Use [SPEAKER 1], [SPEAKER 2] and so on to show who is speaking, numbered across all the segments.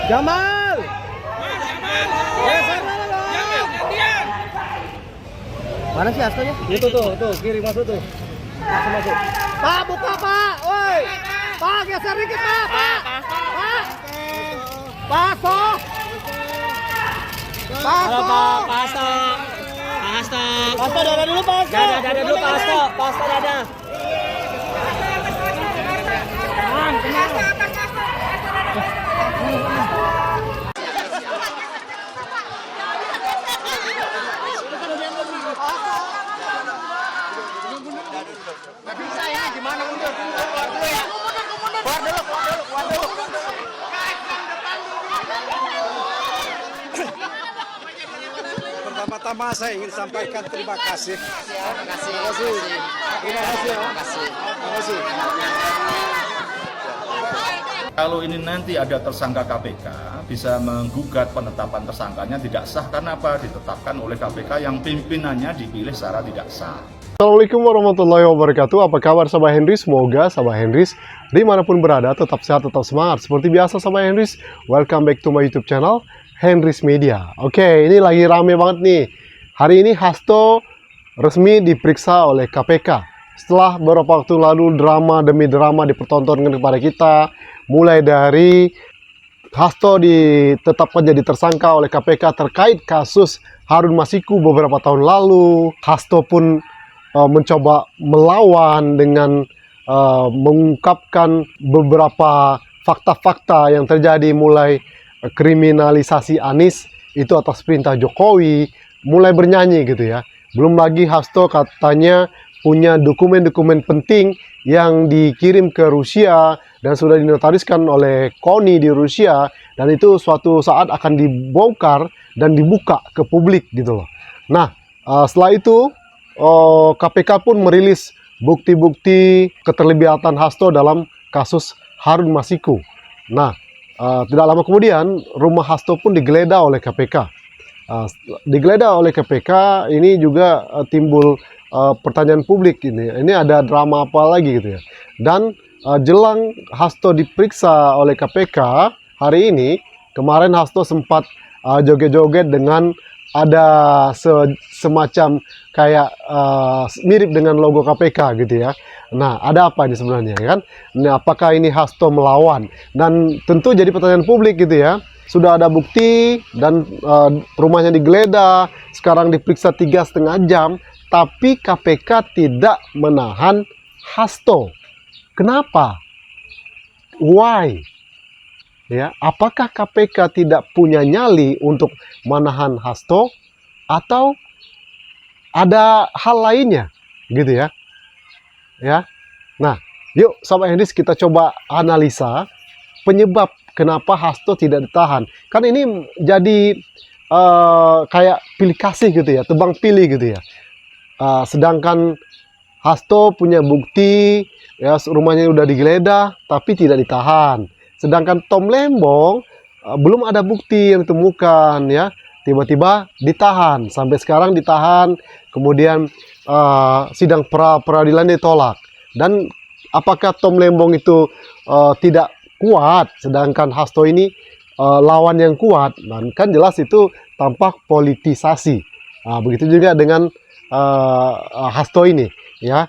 [SPEAKER 1] Jamal. Mana sih Hastonya? Itu tuh, kiri masuk tuh. Masuk. Pak, buka Pak. Woi. Pak, geser dikit Pak. Pak. Paso.
[SPEAKER 2] Halo Pak, Pak Hasto. Pak Hasto.
[SPEAKER 1] Paso dada dulu Paso.
[SPEAKER 2] Dada dulu Pak Hasto. Pak Hasto dada.
[SPEAKER 3] Pertama-tama saya ingin sampaikan terima kasih.
[SPEAKER 2] Terima kasih.
[SPEAKER 3] Terima kasih.
[SPEAKER 4] Kalau ini nanti ada tersangka KPK, bisa menggugat penetapan tersangkanya tidak sah karena apa? Ditetapkan oleh KPK yang pimpinannya dipilih secara tidak sah.
[SPEAKER 5] Assalamualaikum warahmatullahi wabarakatuh. Apa kabar Sahabat Henrys? Semoga Sahabat Henrys dimanapun berada tetap sehat, tetap semangat. Seperti biasa Sahabat Henrys, welcome back to my YouTube channel Henrys Media. Oke, ini lagi rame banget nih. Hari ini Hasto resmi diperiksa oleh KPK. Setelah beberapa waktu lalu drama demi drama dipertontonkan kepada kita, mulai dari Hasto ditetapkan jadi tersangka oleh KPK terkait kasus Harun Masiku beberapa tahun lalu. Hasto pun mencoba melawan dengan mengungkapkan beberapa fakta-fakta yang terjadi, mulai kriminalisasi Anies itu atas perintah Jokowi, mulai bernyanyi gitu ya. Belum lagi Hasto katanya punya dokumen-dokumen penting yang dikirim ke Rusia dan sudah dinotariskan oleh KONI di Rusia, dan itu suatu saat akan dibongkar dan dibuka ke publik gitu loh. Nah, setelah itu KPK pun merilis bukti-bukti keterlibatan Hasto dalam kasus Harun Masiku. Nah, tidak lama kemudian rumah Hasto pun digeledah oleh KPK. Digeledah oleh KPK ini juga timbul pertanyaan publik, ini ada drama apa lagi gitu ya. Dan jelang Hasto diperiksa oleh KPK hari ini, kemarin Hasto sempat joget-joget dengan ada semacam kayak mirip dengan logo KPK gitu ya. Nah, ada apa ini sebenarnya kan? Nah, apakah ini Hasto melawan? Dan tentu jadi pertanyaan publik gitu ya. Sudah ada bukti dan rumahnya digeledah, sekarang diperiksa 3,5 jam, tapi KPK tidak menahan Hasto. Kenapa? Why? Ya, apakah KPK tidak punya nyali untuk menahan Hasto atau ada hal lainnya gitu ya? Ya. Nah, yuk Sahabat Henrys kita coba analisa penyebab kenapa Hasto tidak ditahan. Kan ini jadi kayak pilih kasih gitu ya, tebang pilih gitu ya. Sedangkan Hasto punya bukti, ya rumahnya udah digeledah tapi tidak ditahan. Sedangkan Tom Lembong belum ada bukti yang ditemukan ya, tiba-tiba ditahan, sampai sekarang ditahan, kemudian sidang peradilan ditolak. Dan apakah Tom Lembong itu tidak kuat, sedangkan Hasto ini lawan yang kuat? Dan kan jelas itu tampak politisasi. Begitu juga dengan Hasto ini ya.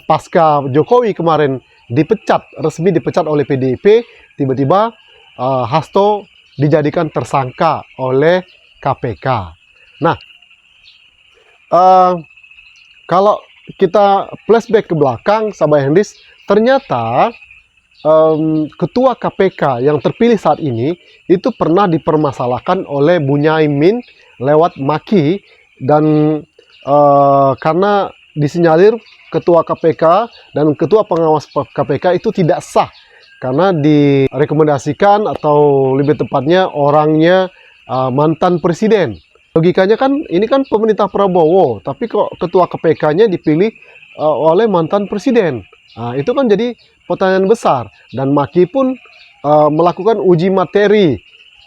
[SPEAKER 5] Pasca Jokowi kemarin resmi dipecat oleh PDIP, tiba-tiba Hasto dijadikan tersangka oleh KPK. Nah, kalau kita flashback ke belakang Sahabat Henrys, ternyata ketua KPK yang terpilih saat ini itu pernah dipermasalahkan oleh Bunyaimin lewat Maki, dan karena disinyalir ketua KPK dan ketua pengawas KPK itu tidak sah karena direkomendasikan, atau lebih tepatnya orangnya mantan presiden. Logikanya kan ini kan pemerintah Prabowo, tapi kok ketua KPK-nya dipilih oleh mantan presiden. Nah, itu kan jadi pertanyaan besar. Dan Maki pun melakukan uji materi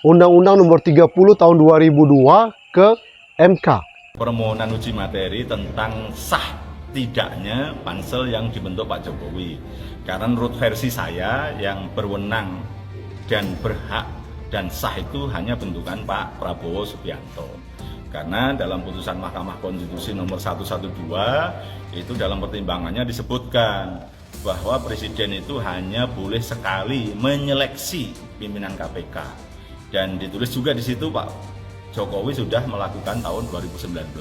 [SPEAKER 5] Undang-Undang Nomor 30 Tahun 2002 ke MK.
[SPEAKER 4] Permohonan uji materi tentang sah tidaknya pansel yang dibentuk Pak Jokowi. Karena menurut versi saya yang berwenang dan berhak dan sah itu hanya bentukan Pak Prabowo Subianto. Karena dalam putusan Mahkamah Konstitusi nomor 112 itu dalam pertimbangannya disebutkan bahwa presiden itu hanya boleh sekali menyeleksi pimpinan KPK, dan ditulis juga di situ Pak Jokowi sudah melakukan tahun 2019.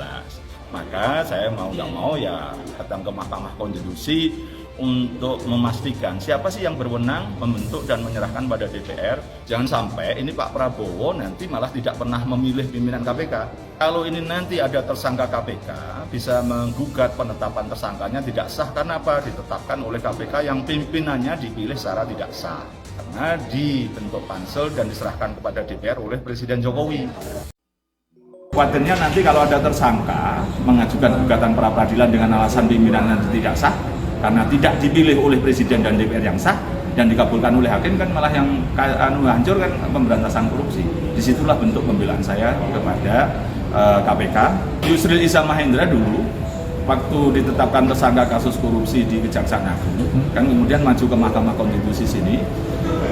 [SPEAKER 4] Maka saya mau nggak mau ya datang ke Mahkamah Konstitusi untuk memastikan siapa sih yang berwenang membentuk dan menyerahkan pada DPR. Jangan sampai ini Pak Prabowo nanti malah tidak pernah memilih pimpinan KPK. Kalau ini nanti ada tersangka KPK bisa menggugat penetapan tersangkanya tidak sah. Karena apa? Ditetapkan oleh KPK yang pimpinannya dipilih secara tidak sah, karena dibentuk pansel dan diserahkan kepada DPR oleh Presiden Jokowi. Khawatirnya nanti kalau ada tersangka mengajukan gugatan pra peradilan dengan alasan pimpinannya tidak sah karena tidak dipilih oleh Presiden dan DPR yang sah dan dikabulkan oleh hakim, kan malah yang hancur kan pemberantasan korupsi. Disitulah bentuk pembelaan saya kepada KPK. Yusril Iza Mahendra dulu waktu ditetapkan tersangka kasus korupsi di Kejaksaan Agung kan kemudian maju ke Mahkamah Konstitusi sini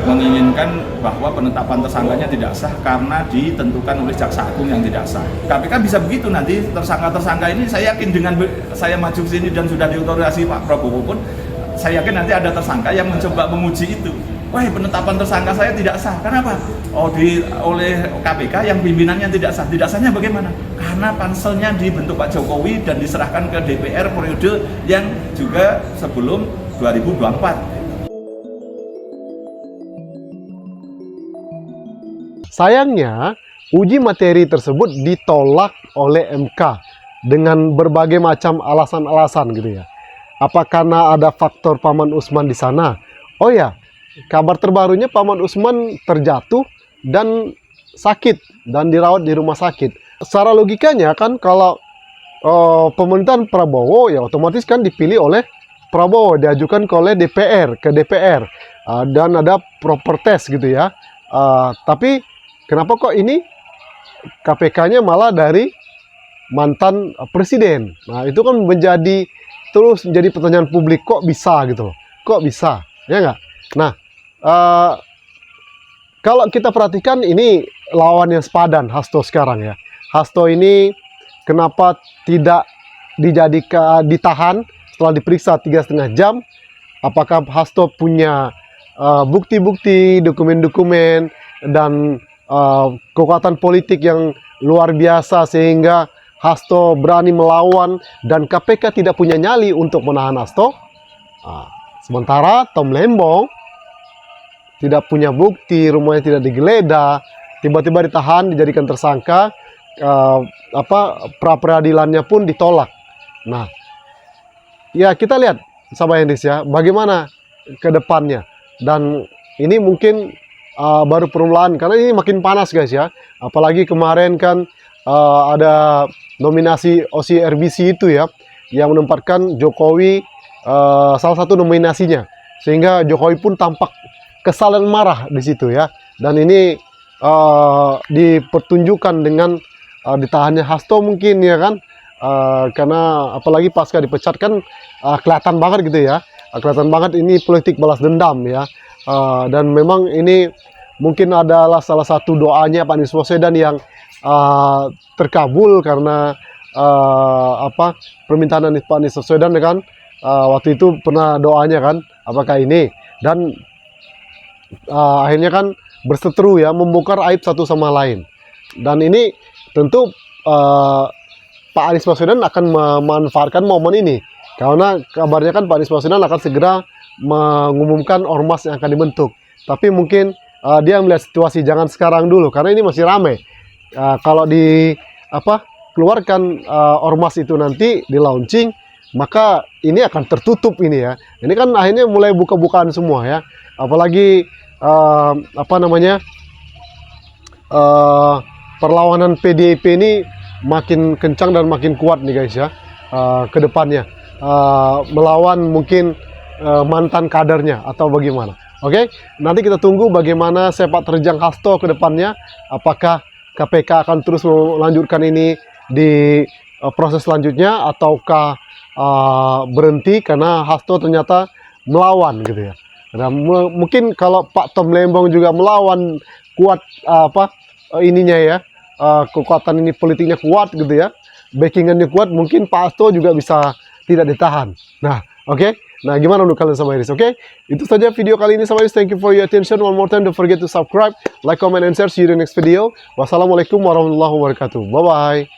[SPEAKER 4] menginginkan bahwa penetapan tersangkanya tidak sah karena ditentukan oleh Jaksa Agung yang tidak sah. KPK bisa begitu nanti tersangka-tersangka ini, saya yakin dengan saya maju ke sini dan sudah diotorisasi Pak Prabowo pun, saya yakin nanti ada tersangka yang mencoba menguji itu. Wah, penetapan tersangka saya tidak sah. Kenapa? Oleh KPK yang pimpinannya tidak sah. Tidak sahnya bagaimana? Karena panselnya dibentuk Pak Jokowi dan diserahkan ke DPR periode yang juga sebelum 2024.
[SPEAKER 5] Sayangnya, uji materi tersebut ditolak oleh MK dengan berbagai macam alasan-alasan gitu ya. Apa karena ada faktor Paman Usman di sana? Oh ya, kabar terbarunya Paman Usman terjatuh dan sakit dan dirawat di rumah sakit. Secara logikanya kan kalau pemerintahan Prabowo ya otomatis kan dipilih oleh Prabowo, diajukan oleh DPR ke DPR dan ada proper test gitu ya. Tapi kenapa kok ini KPK-nya malah dari mantan presiden? Nah, itu kan terus menjadi pertanyaan publik, kok bisa gitu loh. Kok bisa? Ya nggak? Nah, kalau kita perhatikan ini lawan yang sepadan Hasto sekarang ya. Hasto ini kenapa tidak ditahan setelah diperiksa 3,5 jam? Apakah Hasto punya bukti-bukti, dokumen-dokumen, dan kekuatan politik yang luar biasa sehingga Hasto berani melawan dan KPK tidak punya nyali untuk menahan Hasto? Sementara Tom Lembong tidak punya bukti, rumahnya tidak digeledah, tiba-tiba ditahan, dijadikan tersangka, pra peradilannya pun ditolak. Nah, ya kita lihat sahabat Hendris ya, bagaimana ke depannya. Dan ini mungkin baru permulaan, karena ini makin panas guys ya. Apalagi kemarin kan ada nominasi OC-RBC itu ya, yang menempatkan Jokowi salah satu nominasinya, sehingga Jokowi pun tampak kesal dan marah di situ ya. Dan ini dipertunjukkan dengan ditahannya Hasto mungkin ya kan, karena apalagi pasca dipecat kan kelihatan banget gitu ya, kelihatan banget ini politik balas dendam ya. Dan memang ini mungkin adalah salah satu doanya Pak Anies Baswedan yang terkabul karena permintaan Pak Anies Baswedan kan, waktu itu pernah doanya kan, apakah ini, dan akhirnya kan berseteru ya, membongkar aib satu sama lain. Dan ini tentu Pak Anies Baswedan akan memanfaatkan momen ini, karena kabarnya kan Pak Anies Baswedan akan segera mengumumkan ormas yang akan dibentuk. Tapi mungkin dia melihat situasi, jangan sekarang dulu karena ini masih ramai. Kalau keluarkan ormas itu nanti di launching, maka ini akan tertutup ini ya. Ini kan akhirnya mulai buka-bukaan semua ya. Apalagi perlawanan PDIP ini makin kencang dan makin kuat nih guys ya, ke depannya melawan mungkin mantan kadernya atau bagaimana. Oke, nanti kita tunggu bagaimana sepak terjang Hasto ke depannya. Apakah KPK akan terus melanjutkan ini di proses selanjutnya, ataukah berhenti karena Hasto ternyata melawan gitu ya. Nah, mungkin kalau Pak Tom Lembong juga melawan kuat ininya ya, kekuatan ini politiknya kuat gitu ya, backingannya kuat, mungkin Pak Hasto juga bisa tidak ditahan. Nah, oke. Nah, gimana menurut kalian sama Iris? Oke, itu saja video kali ini sama Iris. Thank you for your attention. One more time, don't forget to subscribe, like, comment, and share. See you in the next video. Wassalamualaikum warahmatullahi wabarakatuh. Bye-bye.